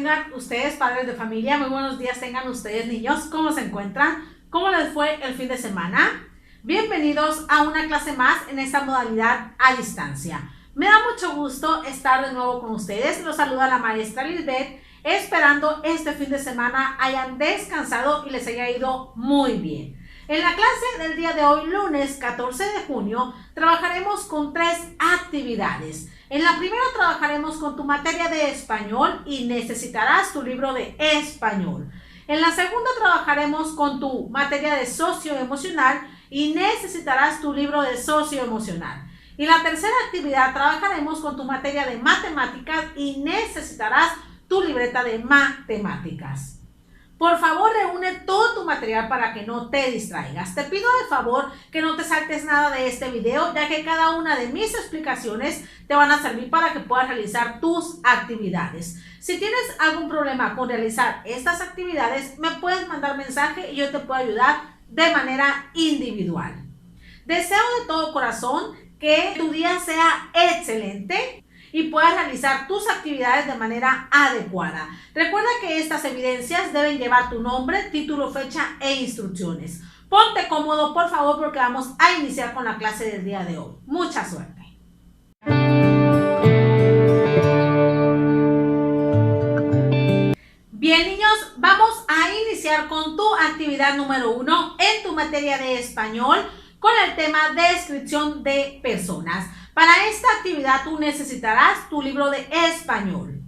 tengan ustedes, padres de familia, muy buenos días tengan ustedes, niños. ¿Cómo se encuentran? ¿Cómo les fue el fin de semana? Bienvenidos a una clase más en esta modalidad a distancia. Me da mucho gusto estar de nuevo con ustedes. Los saluda la maestra Lisbeth, esperando este fin de semana hayan descansado y les haya ido muy bien. En la clase del día de hoy, lunes 14 de junio, trabajaremos con 3 actividades. En la primera trabajaremos con tu materia de español y necesitarás tu libro de español. En la segunda trabajaremos con tu materia de socioemocional y necesitarás tu libro de socioemocional. Y la tercera actividad trabajaremos con tu materia de matemáticas y necesitarás tu libreta de matemáticas. Por favor, reúne todo tu material para que no te distraigas. Te pido de favor que no te saltes nada de este video, ya que cada una de mis explicaciones te van a servir para que puedas realizar tus actividades. Si tienes algún problema con realizar estas actividades, me puedes mandar mensaje y yo te puedo ayudar de manera individual. Deseo de todo corazón que tu día sea excelente y puedas realizar tus actividades de manera adecuada. Recuerda que estas evidencias deben llevar tu nombre, título, fecha e instrucciones. Ponte cómodo, por favor, porque vamos a iniciar con la clase del día de hoy. Mucha suerte. Bien, niños, vamos a iniciar con tu actividad número 1 en tu materia de español con el tema descripción de personas. Para esta actividad tú necesitarás tu libro de español.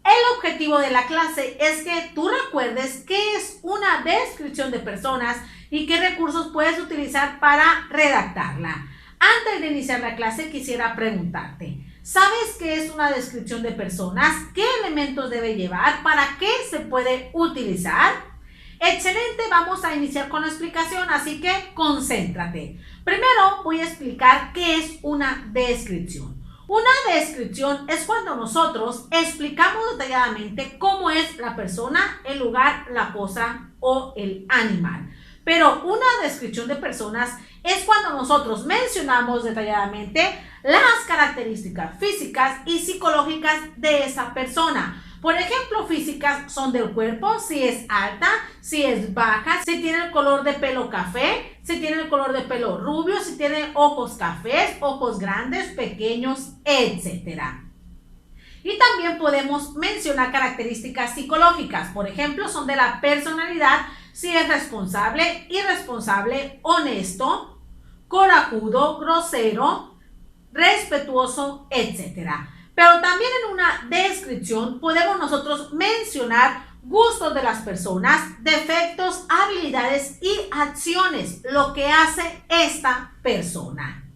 El objetivo de la clase es que tú recuerdes qué es una descripción de personas y qué recursos puedes utilizar para redactarla. Antes de iniciar la clase quisiera preguntarte, ¿sabes qué es una descripción de personas? ¿Qué elementos debe llevar? ¿Para qué se puede utilizar? Excelente, vamos a iniciar con la explicación, así que concéntrate. Primero voy a explicar qué es una descripción. Una descripción es cuando nosotros explicamos detalladamente cómo es la persona, el lugar, la cosa o el animal. Pero una descripción de personas es cuando nosotros mencionamos detalladamente las características físicas y psicológicas de esa persona. Por ejemplo, físicas son del cuerpo, si es alta, si es baja, si tiene el color de pelo café, si tiene el color de pelo rubio, si tiene ojos cafés, ojos grandes, pequeños, etc. Y también podemos mencionar características psicológicas. Por ejemplo, son de la personalidad, si es responsable, irresponsable, honesto, corajudo, grosero, respetuoso, etc. Pero también en una descripción podemos nosotros mencionar gustos de las personas, defectos, habilidades y acciones, lo que hace esta persona.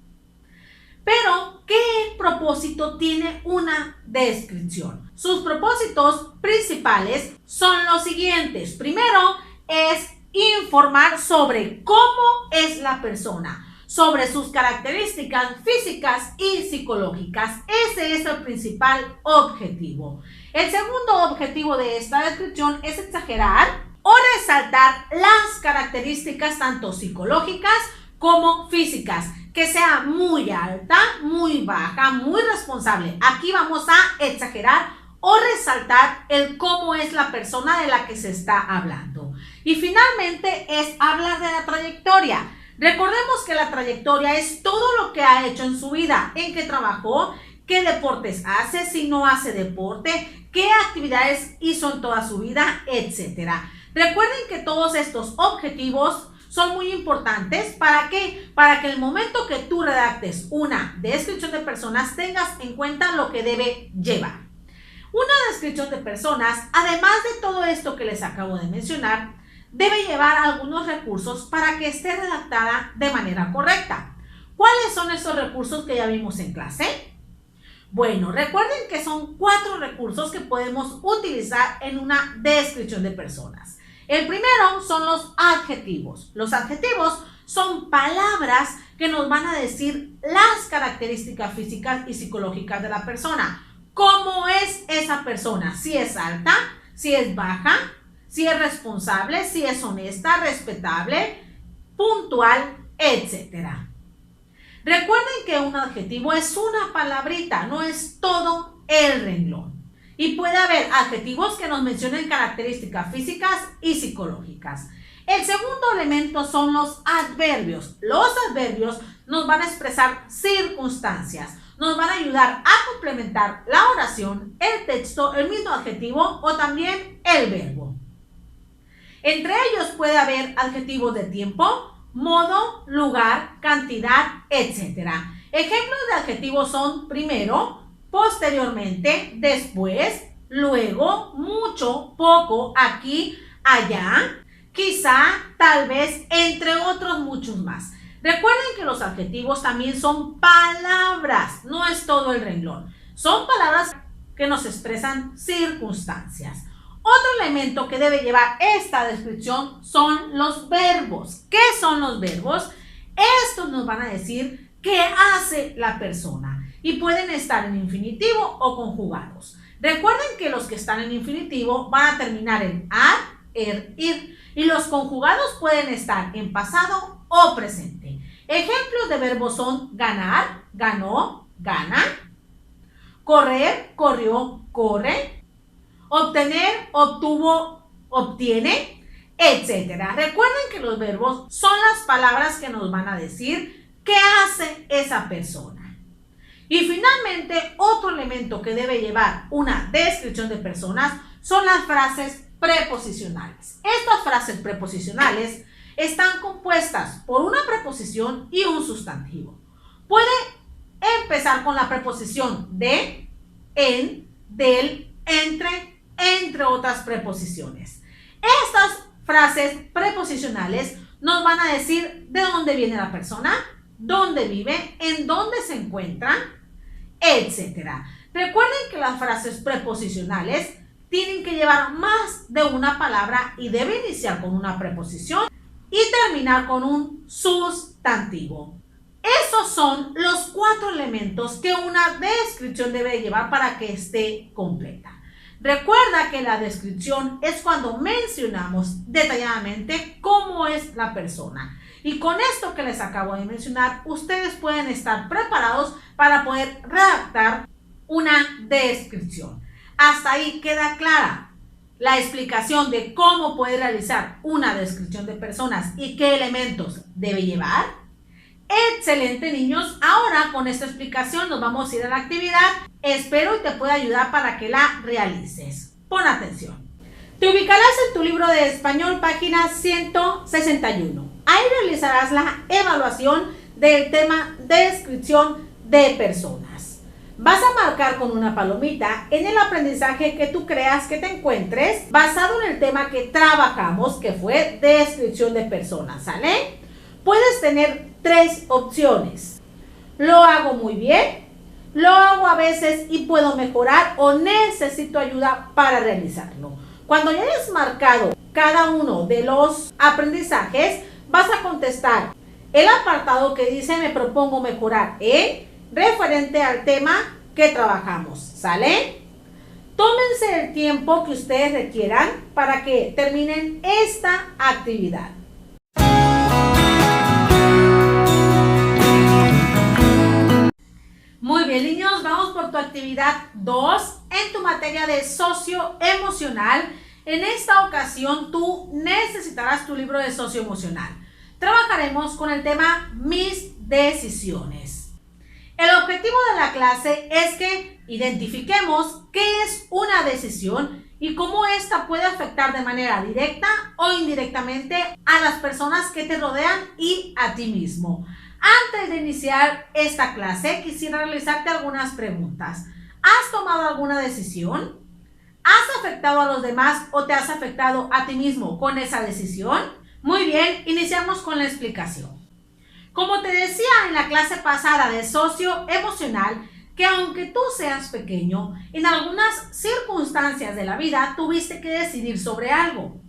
Pero, ¿qué propósito tiene una descripción? Sus propósitos principales son los siguientes. Primero es informar sobre cómo es la persona, sobre sus características físicas y psicológicas. Ese es el principal objetivo. El segundo objetivo de esta descripción es exagerar o resaltar las características tanto psicológicas como físicas, que sea muy alta, muy baja, muy responsable. Aquí vamos a exagerar o resaltar el cómo es la persona de la que se está hablando. Y finalmente es hablar de la trayectoria. Recordemos que la trayectoria es todo lo que ha hecho en su vida, en qué trabajó, qué deportes hace, si no hace deporte, qué actividades hizo en toda su vida, etc. Recuerden que todos estos objetivos son muy importantes. ¿Para qué? Para que el momento que tú redactes una descripción de personas tengas en cuenta lo que debe llevar. Una descripción de personas, además de todo esto que les acabo de mencionar, debe llevar algunos recursos para que esté redactada de manera correcta. ¿Cuáles son estos recursos que ya vimos en clase? Bueno, recuerden que son 4 recursos que podemos utilizar en una descripción de personas. El primero son los adjetivos. Los adjetivos son palabras que nos van a decir las características físicas y psicológicas de la persona. ¿Cómo es esa persona? Si es alta, si es baja, si es responsable, si es honesta, respetable, puntual, etc. Recuerden que un adjetivo es una palabrita, no es todo el renglón. Y puede haber adjetivos que nos mencionen características físicas y psicológicas. El segundo elemento son los adverbios. Los adverbios nos van a expresar circunstancias, nos van a ayudar a complementar la oración, el texto, el mismo adjetivo o también el verbo. Entre ellos puede haber adjetivos de tiempo, modo, lugar, cantidad, etc. Ejemplos de adjetivos son primero, posteriormente, después, luego, mucho, poco, aquí, allá, quizá, tal vez, entre otros muchos más. Recuerden que los adjetivos también son palabras, no es todo el renglón. Son palabras que nos expresan circunstancias. Otro elemento que debe llevar esta descripción son los verbos. ¿Qué son los verbos? Estos nos van a decir qué hace la persona y pueden estar en infinitivo o conjugados. Recuerden que los que están en infinitivo van a terminar en ar, ir y los conjugados pueden estar en pasado o presente. Ejemplos de verbos son ganar, ganó, gana, correr, corrió, corre, obtener, obtuvo, obtiene, etc. Recuerden que los verbos son las palabras que nos van a decir qué hace esa persona. Y finalmente, otro elemento que debe llevar una descripción de personas son las frases preposicionales. Estas frases preposicionales están compuestas por una preposición y un sustantivo. Puede empezar con la preposición de, en, del, entre otras preposiciones. Estas frases preposicionales nos van a decir de dónde viene la persona, dónde vive, en dónde se encuentra, etc. Recuerden que las frases preposicionales tienen que llevar más de una palabra y debe iniciar con una preposición y terminar con un sustantivo. Esos son los 4 elementos que una descripción debe llevar para que esté completa. Recuerda que la descripción es cuando mencionamos detalladamente cómo es la persona. Y con esto que les acabo de mencionar, ustedes pueden estar preparados para poder redactar una descripción. Hasta ahí queda clara la explicación de cómo poder realizar una descripción de personas y qué elementos debe llevar. Excelente, niños. Ahora con esta explicación nos vamos a ir a la actividad. Espero y te pueda ayudar para que la realices. Pon atención. Te ubicarás en tu libro de español, página 161. Ahí realizarás la evaluación del tema descripción de personas. Vas a marcar con una palomita en el aprendizaje que tú creas que te encuentres basado en el tema que trabajamos, que fue descripción de personas, ¿sale? Puedes tener 3 opciones. Lo hago muy bien, lo hago a veces y puedo mejorar o necesito ayuda para realizarlo. Cuando ya hayas marcado cada uno de los aprendizajes, vas a contestar el apartado que dice me propongo mejorar en referente al tema que trabajamos, ¿sale? Tómense el tiempo que ustedes requieran para que terminen esta actividad. Muy bien, niños, vamos por tu actividad 2 en tu materia de socioemocional. En esta ocasión tú necesitarás tu libro de socioemocional. Trabajaremos con el tema mis decisiones. El objetivo de la clase es que identifiquemos qué es una decisión y cómo esta puede afectar de manera directa o indirectamente a las personas que te rodean y a ti mismo. Antes de iniciar esta clase, quisiera realizarte algunas preguntas. ¿Has tomado alguna decisión? ¿Has afectado a los demás o te has afectado a ti mismo con esa decisión? Muy bien, iniciamos con la explicación. Como te decía en la clase pasada de socioemocional, que aunque tú seas pequeño, en algunas circunstancias de la vida tuviste que decidir sobre algo.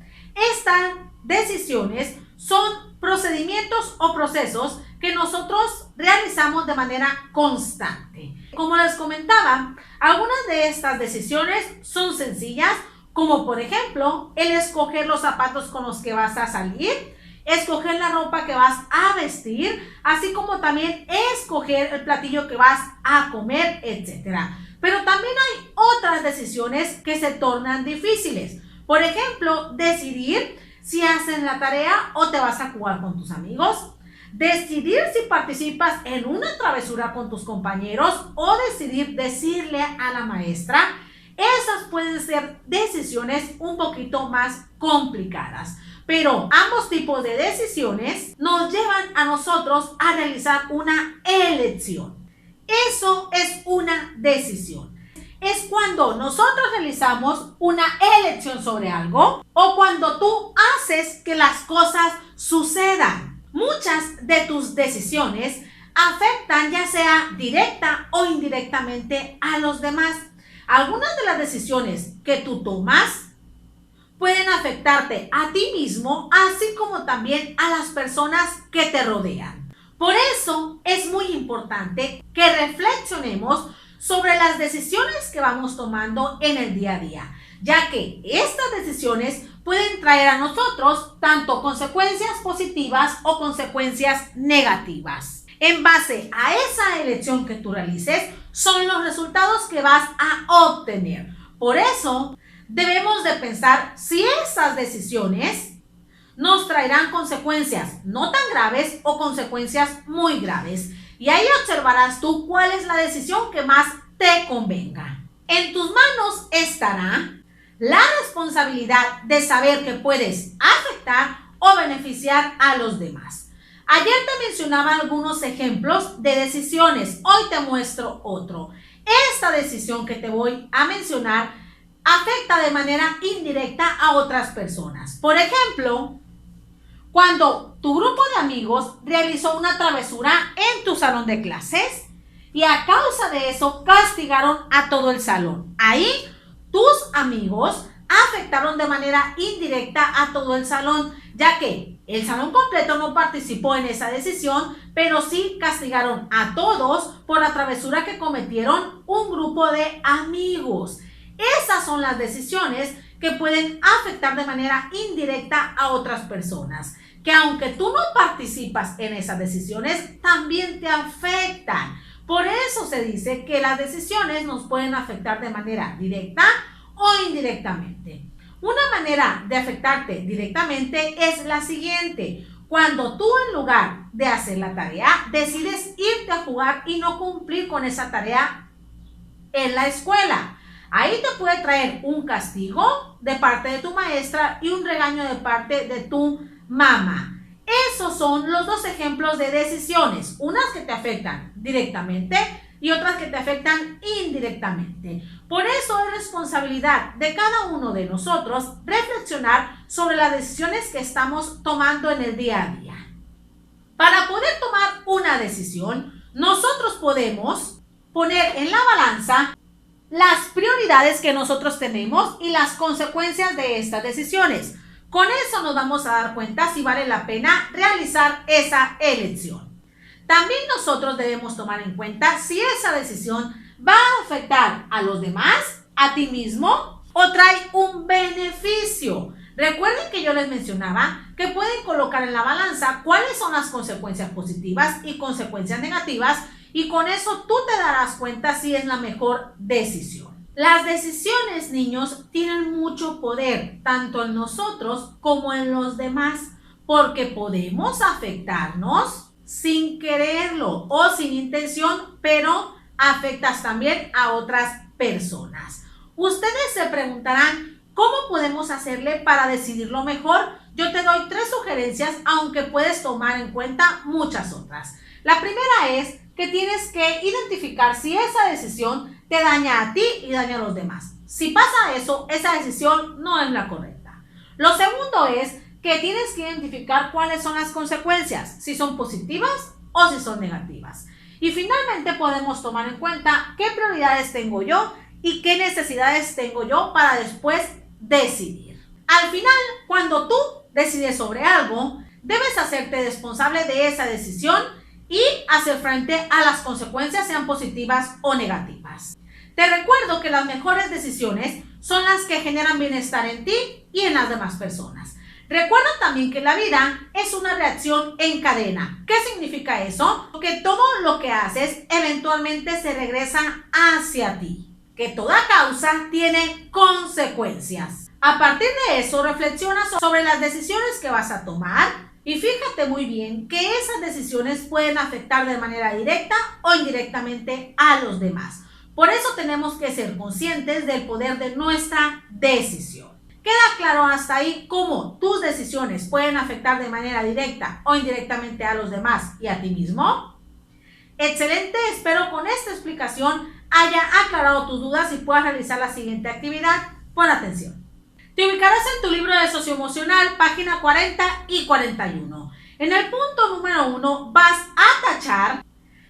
Estas decisiones son procedimientos o procesos que nosotros realizamos de manera constante. Como les comentaba, algunas de estas decisiones son sencillas, como por ejemplo, el escoger los zapatos con los que vas a salir, escoger la ropa que vas a vestir, así como también escoger el platillo que vas a comer, etc. Pero también hay otras decisiones que se tornan difíciles. Por ejemplo, decidir si haces la tarea o te vas a jugar con tus amigos. Decidir si participas en una travesura con tus compañeros o decidir decirle a la maestra. Esas pueden ser decisiones un poquito más complicadas. Pero ambos tipos de decisiones nos llevan a nosotros a realizar una elección. Eso es una decisión. Es cuando nosotros realizamos una elección sobre algo o cuando tú haces que las cosas sucedan. Muchas de tus decisiones afectan ya sea directa o indirectamente a los demás. Algunas de las decisiones que tú tomas pueden afectarte a ti mismo, así como también a las personas que te rodean. Por eso es muy importante que reflexionemos sobre las decisiones que vamos tomando en el día a día, ya que estas decisiones pueden traer a nosotros tanto consecuencias positivas o consecuencias negativas. En base a esa elección que tú realices, son los resultados que vas a obtener. Por eso, debemos de pensar si esas decisiones nos traerán consecuencias no tan graves o consecuencias muy graves. Y ahí observarás tú cuál es la decisión que más te convenga. En tus manos estará la responsabilidad de saber que puedes afectar o beneficiar a los demás. Ayer te mencionaba algunos ejemplos de decisiones. Hoy te muestro otro. Esta decisión que te voy a mencionar afecta de manera indirecta a otras personas. Por ejemplo, cuando tu grupo de amigos realizó una travesura en tu salón de clases y a causa de eso castigaron a todo el salón. Ahí tus amigos afectaron de manera indirecta a todo el salón, ya que el salón completo no participó en esa decisión, pero sí castigaron a todos por la travesura que cometieron un grupo de amigos. Esas son las decisiones que pueden afectar de manera indirecta a otras personas, que aunque tú no participas en esas decisiones, también te afectan. Por eso se dice que las decisiones nos pueden afectar de manera directa o indirectamente. Una manera de afectarte directamente es la siguiente: cuando tú, en lugar de hacer la tarea, decides irte a jugar y no cumplir con esa tarea en la escuela. Ahí te puede traer un castigo de parte de tu maestra y un regaño de parte de tu mamá. Esos son los dos ejemplos de decisiones, unas que te afectan directamente y otras que te afectan indirectamente. Por eso es responsabilidad de cada uno de nosotros reflexionar sobre las decisiones que estamos tomando en el día a día. Para poder tomar una decisión, nosotros podemos poner en la balanza las prioridades que nosotros tenemos y las consecuencias de estas decisiones. Con eso nos vamos a dar cuenta si vale la pena realizar esa elección. También nosotros debemos tomar en cuenta si esa decisión va a afectar a los demás, a ti mismo, o trae un beneficio. Recuerden que yo les mencionaba que pueden colocar en la balanza cuáles son las consecuencias positivas y consecuencias negativas, y con eso tú te darás cuenta si es la mejor decisión. Las decisiones, niños, tienen mucho poder, tanto en nosotros como en los demás, porque podemos afectarnos sin quererlo o sin intención, pero afectas también a otras personas. Ustedes se preguntarán, ¿cómo podemos hacerle para decidirlo mejor? Yo te doy 3 sugerencias, aunque puedes tomar en cuenta muchas otras. La primera es que tienes que identificar si esa decisión te daña a ti y daña a los demás. Si pasa eso, esa decisión no es la correcta. Lo segundo es que tienes que identificar cuáles son las consecuencias, si son positivas o si son negativas. Y finalmente podemos tomar en cuenta qué prioridades tengo yo y qué necesidades tengo yo para después decidir. Al final, cuando tú decides sobre algo, debes hacerte responsable de esa decisión y hacer frente a las consecuencias, sean positivas o negativas. Te recuerdo que las mejores decisiones son las que generan bienestar en ti y en las demás personas. Recuerda también que la vida es una reacción en cadena. ¿Qué significa eso? Que todo lo que haces eventualmente se regresa hacia ti. que toda causa tiene consecuencias. A partir de eso, reflexiona sobre las decisiones que vas a tomar y fíjate muy bien que esas decisiones pueden afectar de manera directa o indirectamente a los demás. Por eso tenemos que ser conscientes del poder de nuestra decisión. ¿Queda claro hasta ahí cómo tus decisiones pueden afectar de manera directa o indirectamente a los demás y a ti mismo? Excelente, espero con esta explicación haya aclarado tus dudas y puedas realizar la siguiente actividad. Pon atención. Te ubicarás en tu libro de socioemocional, página 40 y 41. En el punto número 1 vas a tachar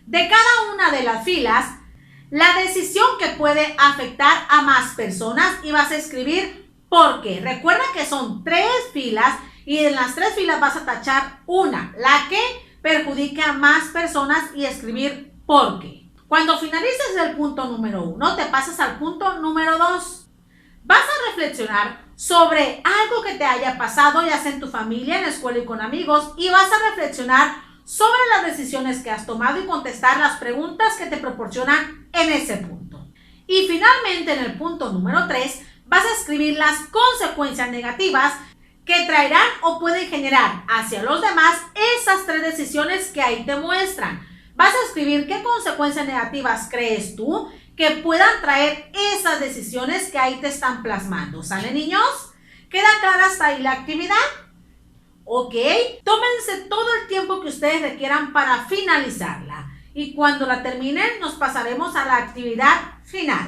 de cada una de las filas la decisión que puede afectar a más personas y vas a escribir por qué. Recuerda que son 3 filas y en las 3 filas vas a tachar una, la que perjudique a más personas y escribir por qué. Cuando finalices el punto número 1, te pasas al punto número 2. Vas a reflexionar sobre algo que te haya pasado, ya sea en tu familia, en la escuela y con amigos, y vas a reflexionar sobre las decisiones que has tomado y contestar las preguntas que te proporcionan en ese punto. Y finalmente, en el punto número 3, vas a escribir las consecuencias negativas que traerán o pueden generar hacia los demás esas 3 decisiones que ahí te muestran. Vas a escribir qué consecuencias negativas crees tú que puedan traer esas decisiones que ahí te están plasmando. ¿Sale, niños? ¿Queda clara hasta ahí la actividad? Ok, tómense todo el tiempo que ustedes requieran para finalizarla. Y cuando la terminen, nos pasaremos a la actividad final.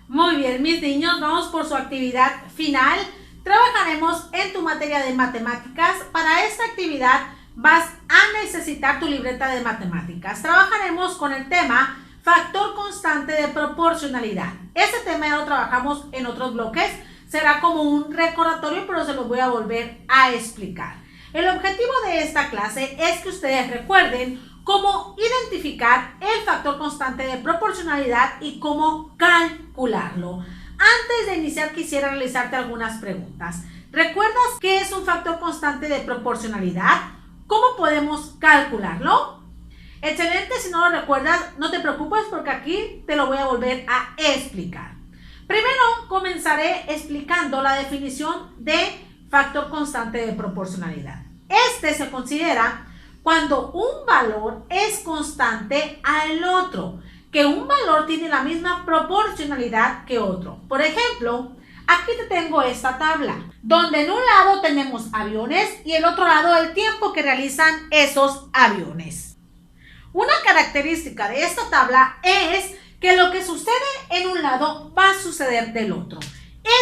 Muy bien, mis niños, vamos por su actividad final. Trabajaremos en tu materia de matemáticas. Para esta actividad vas a necesitar tu libreta de matemáticas. Trabajaremos con el tema factor constante de proporcionalidad. Este tema ya lo trabajamos en otros bloques. Será como un recordatorio, pero se los voy a volver a explicar. El objetivo de esta clase es que ustedes recuerden cómo identificar el factor constante de proporcionalidad y cómo calcularlo. Antes de iniciar, quisiera realizarte algunas preguntas. ¿Recuerdas qué es un factor constante de proporcionalidad? ¿Cómo podemos calcularlo? Excelente, si no lo recuerdas, no te preocupes porque aquí te lo voy a volver a explicar. Primero, comenzaré explicando la definición de factor constante de proporcionalidad. Este se considera cuando un valor es constante al otro, que un valor tiene la misma proporcionalidad que otro. Por ejemplo, aquí te tengo esta tabla, donde en un lado tenemos aviones y el otro lado el tiempo que realizan esos aviones. Una característica de esta tabla es que lo que sucede en un lado va a suceder del otro.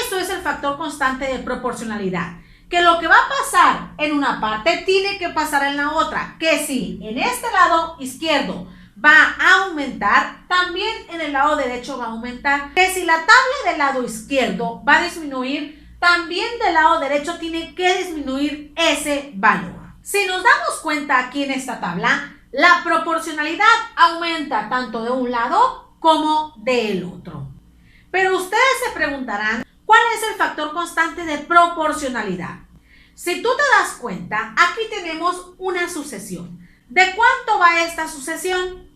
Eso es el factor constante de proporcionalidad, que lo que va a pasar en una parte tiene que pasar en la otra, que si en este lado izquierdo va a aumentar, también en el lado derecho va a aumentar. Que si la tabla del lado izquierdo va a disminuir, también del lado derecho tiene que disminuir ese valor. Si nos damos cuenta aquí en esta tabla, la proporcionalidad aumenta tanto de un lado como del otro. Pero ustedes se preguntarán, ¿cuál es el factor constante de proporcionalidad? Si tú te das cuenta, aquí tenemos una sucesión. ¿De cuánto va esta sucesión?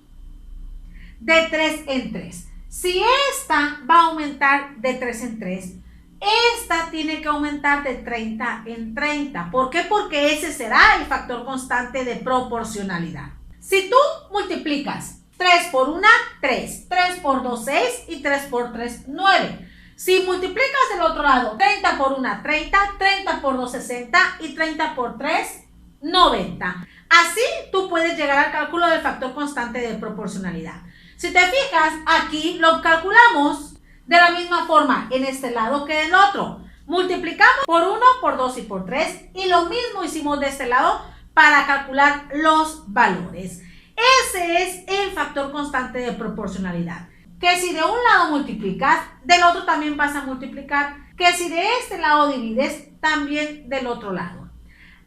De 3 en 3. Si esta va a aumentar de 3 en 3, esta tiene que aumentar de 30 en 30. ¿Por qué? Porque ese será el factor constante de proporcionalidad. Si tú multiplicas 3 por 1, 3. 3 por 2, 6 y 3 por 3, 9. Si multiplicas del otro lado, 30 por 1, 30, 30 por 2, 60 y 30 por 3, 90. Así tú puedes llegar al cálculo del factor constante de proporcionalidad. Si te fijas, aquí lo calculamos de la misma forma en este lado que en el otro. Multiplicamos por 1, por 2 y por 3 y lo mismo hicimos de este lado para calcular los valores. Ese es el factor constante de proporcionalidad. Que si de un lado multiplicas, del otro también vas a multiplicar. Que si de este lado divides, también del otro lado.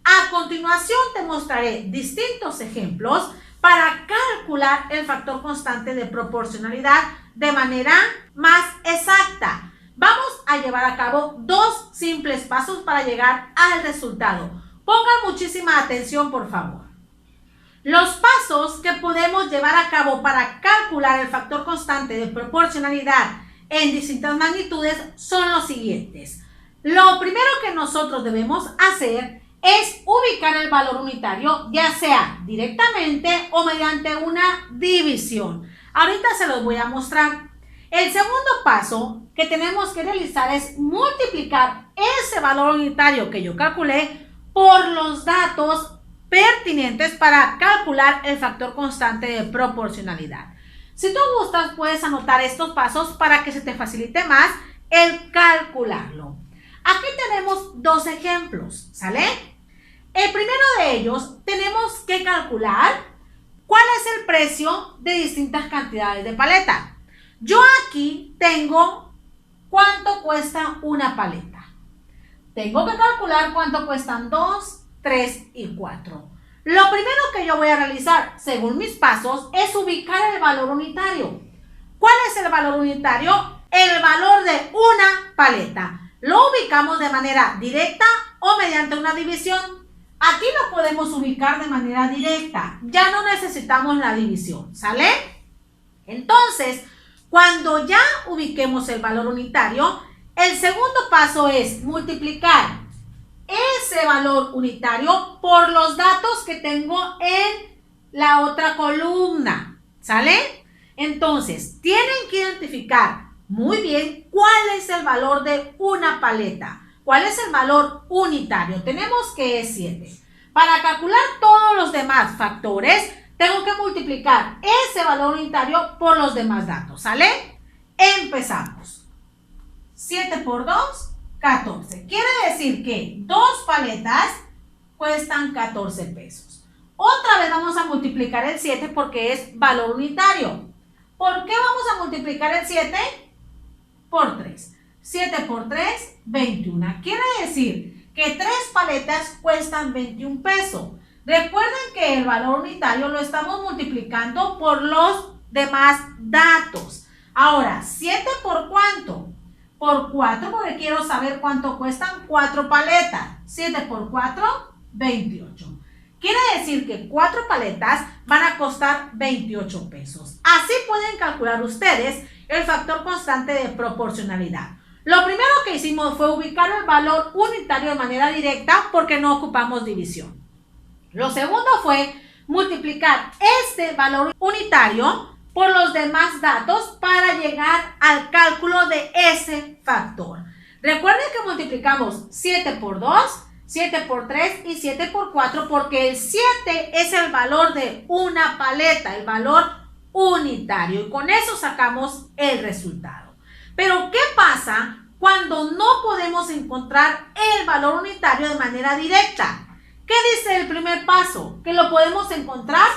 A continuación te mostraré distintos ejemplos para calcular el factor constante de proporcionalidad de manera más exacta. Vamos a llevar a cabo 2 simples pasos para llegar al resultado. Pongan muchísima atención, por favor. Los pasos que podemos llevar a cabo para calcular el factor constante de proporcionalidad en distintas magnitudes son los siguientes. Lo primero que nosotros debemos hacer es ubicar el valor unitario, ya sea directamente o mediante una división. Ahorita se los voy a mostrar. El segundo paso que tenemos que realizar es multiplicar ese valor unitario que yo calculé por los datos pertinentes para calcular el factor constante de proporcionalidad. Si tú gustas, puedes anotar estos pasos para que se te facilite más el calcularlo. Aquí tenemos dos ejemplos, ¿sale? El primero de ellos, tenemos que calcular cuál es el precio de distintas cantidades de paleta. Yo aquí tengo cuánto cuesta una paleta. Tengo que calcular cuánto cuestan 2, 3 y 4. Lo primero que yo voy a realizar, según mis pasos, es ubicar el valor unitario. ¿Cuál es el valor unitario? El valor de una paleta. Lo ubicamos de manera directa o mediante una división. Aquí lo podemos ubicar de manera directa. Ya no necesitamos la división, ¿sale? Entonces, cuando ya ubiquemos el valor unitario, el segundo paso es multiplicar ese valor unitario por los datos que tengo en la otra columna, ¿sale? Entonces, tienen que identificar muy bien cuál es el valor de una paleta. ¿Cuál es el valor unitario? Tenemos que es 7. Para calcular todos los demás factores, tengo que multiplicar ese valor unitario por los demás datos, ¿sale? Empezamos. 7 por 2, 14. Quiere decir que 2 paletas cuestan 14 pesos. Otra vez vamos a multiplicar el 7 porque es valor unitario. ¿Por qué vamos a multiplicar el 7? Por 3. 7 por 3, 21. Quiere decir que 3 paletas cuestan 21 pesos. Recuerden que el valor unitario lo estamos multiplicando por los demás datos. Ahora, 7 por ¿cuánto? Por 4, porque quiero saber cuánto cuestan 4 paletas. 7 por 4, 28. Quiere decir que 4 paletas van a costar 28 pesos. Así pueden calcular ustedes el factor constante de proporcionalidad. Lo primero que hicimos fue ubicar el valor unitario de manera directa porque no ocupamos división. Lo segundo fue multiplicar este valor unitario por los demás datos para llegar al cálculo de ese factor. Recuerden que multiplicamos 7 por 2, 7 por 3 y 7 por 4 porque el 7 es el valor de una paleta, el valor unitario, y con eso sacamos el resultado. Pero ¿qué pasa cuando no podemos encontrar el valor unitario de manera directa? ¿Qué dice el primer paso? Que lo podemos encontrar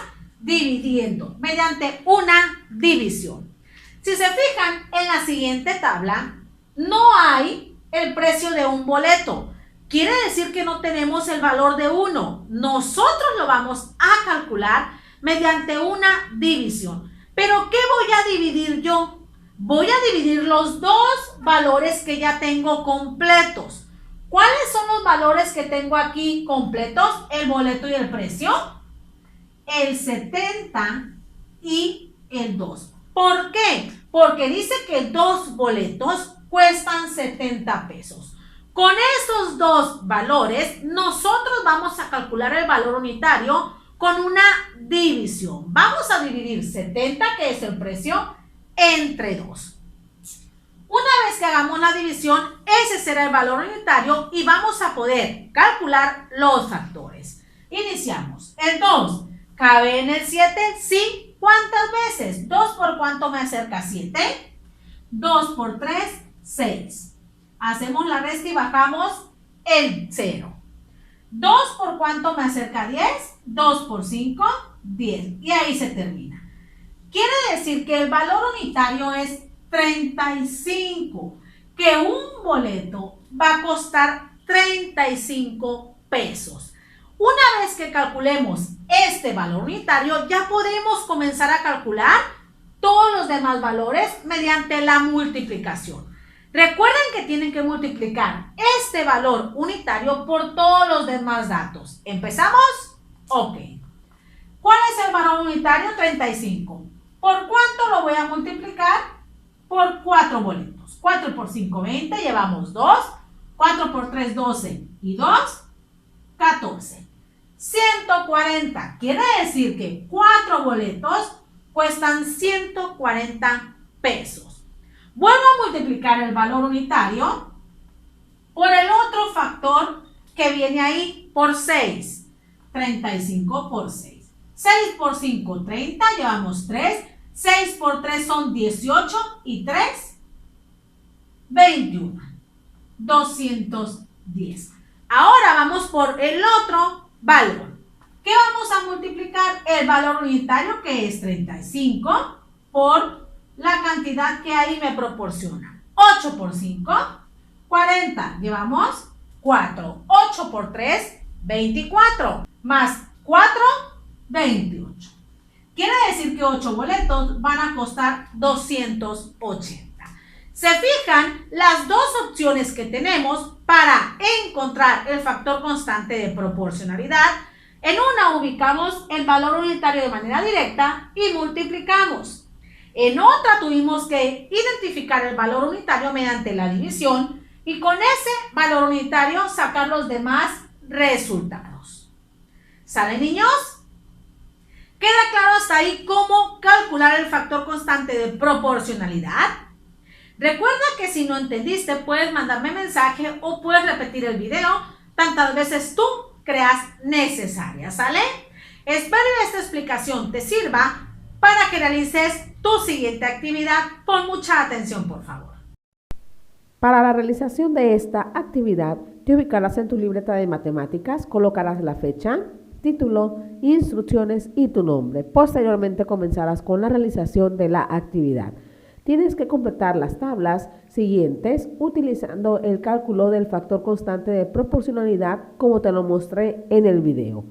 dividiendo mediante una división. Si se fijan en la siguiente tabla, no hay el precio de un boleto. Quiere decir que no tenemos el valor de 1. Nosotros lo vamos a calcular mediante una división. ¿Pero qué voy a dividir yo? Voy a dividir los dos valores que ya tengo completos. ¿Cuáles son los valores que tengo aquí completos? El boleto y el precio, el 70 y el 2. ¿Por qué? Porque dice que 2 boletos cuestan 70 pesos. Con esos dos valores, nosotros vamos a calcular el valor unitario con una división. Vamos a dividir 70, que es el precio, entre 2. Una vez que hagamos la división, ese será el valor unitario y vamos a poder calcular los factores. Iniciamos. El 2, ¿cabe en el 7? Sí. ¿Cuántas veces? 2 por ¿cuánto me acerca? 7. 2 por 3, 6. Hacemos la resta y bajamos el 0. 2 por ¿cuánto me acerca? 10. 2 por 5, 10. Y ahí se termina. Quiere decir que el valor unitario es 35, que un boleto va a costar 35 pesos. Una vez que calculemos este valor unitario, ya podemos comenzar a calcular todos los demás valores mediante la multiplicación. Recuerden que tienen que multiplicar este valor unitario por todos los demás datos. ¿Empezamos? Ok. ¿Cuál es el valor unitario? 35. ¿Por cuánto lo voy a multiplicar? Por 4 boletos. 4 por 5, 20, llevamos 2. 4 por 3, 12. Y 2, 14. 140. Quiere decir que 4 boletos cuestan 140 pesos. Vuelvo a multiplicar el valor unitario por el otro factor que viene ahí, por 6. 35 por 6. 6 por 5, 30, llevamos 3. 6 por 3 son 18 y 3, 21. 210. Ahora vamos por el otro valor. ¿Qué vamos a multiplicar? El valor unitario, que es 35, por la cantidad que ahí me proporciona. 8 por 5, 40. Llevamos 4. 8 por 3, 24. Más 4, 28. Quiere decir que 8 boletos van a costar 280. Se fijan las dos opciones que tenemos para encontrar el factor constante de proporcionalidad. En una ubicamos el valor unitario de manera directa y multiplicamos. En otra tuvimos que identificar el valor unitario mediante la división y con ese valor unitario sacar los demás resultados. ¿Sale, niños? ¿Queda claro hasta ahí cómo calcular el factor constante de proporcionalidad? Recuerda que si no entendiste, puedes mandarme mensaje o puedes repetir el video tantas veces tú creas necesaria, ¿sale? Espero que esta explicación te sirva para que realices tu siguiente actividad. Pon mucha atención, por favor. Para la realización de esta actividad, te ubicarás en tu libreta de matemáticas, colocarás la fecha, título, instrucciones y tu nombre. Posteriormente comenzarás con la realización de la actividad. Tienes que completar las tablas siguientes utilizando el cálculo del factor constante de proporcionalidad como te lo mostré en el video.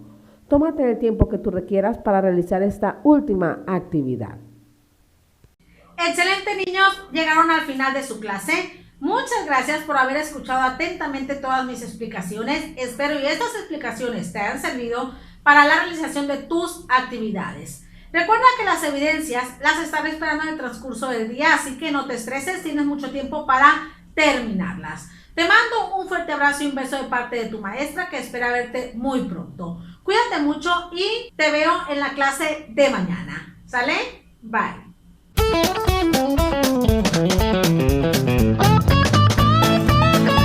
Tómate el tiempo que tú requieras para realizar esta última actividad. Excelente, niños, llegaron al final de su clase. Muchas gracias por haber escuchado atentamente todas mis explicaciones. Espero que estas explicaciones te hayan servido para la realización de tus actividades. Recuerda que las evidencias las estaré esperando en el transcurso del día, así que no te estreses, tienes mucho tiempo para terminarlas. Te mando un fuerte abrazo y un beso de parte de tu maestra, que espera verte muy pronto. Cuídate mucho y te veo en la clase de mañana. ¿Sale? Bye.